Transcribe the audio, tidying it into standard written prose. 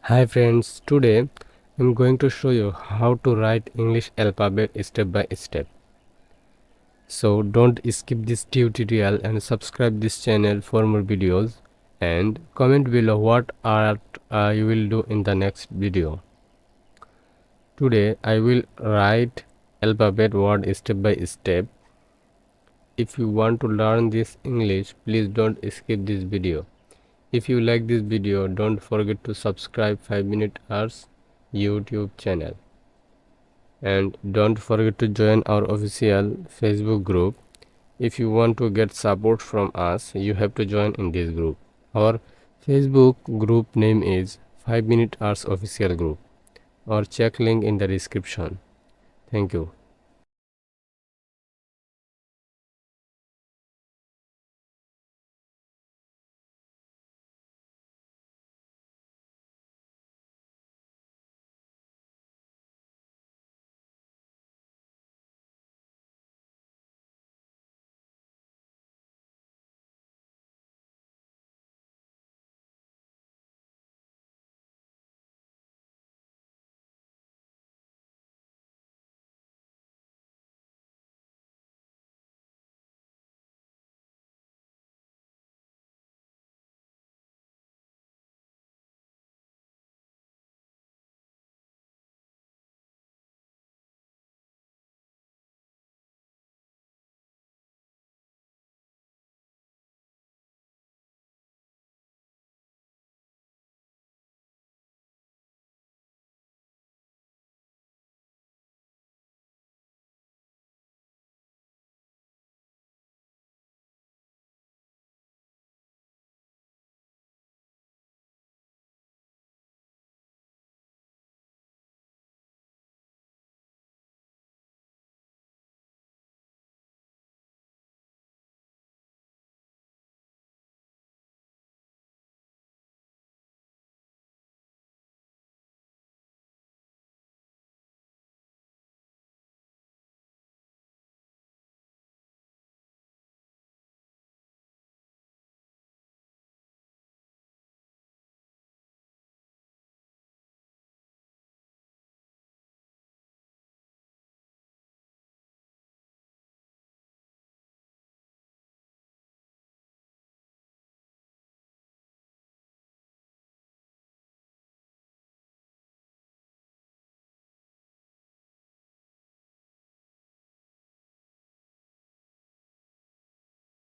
Hi friends, today I'm going to show you how to write English alphabet step by step. So don't skip this tutorial and subscribe this channel for more videos and comment below what art you will do in the next video. Today I will write alphabet word step by step. If you want to learn this English, please don't skip this video. If you like this video, don't forget to subscribe 5-Minute Hours YouTube channel. And don't forget to join our official Facebook group. If you want to get support from us, you have to join in this group. Our Facebook group name is 5-Minute Hours Official Group, or check link in the description. Thank you.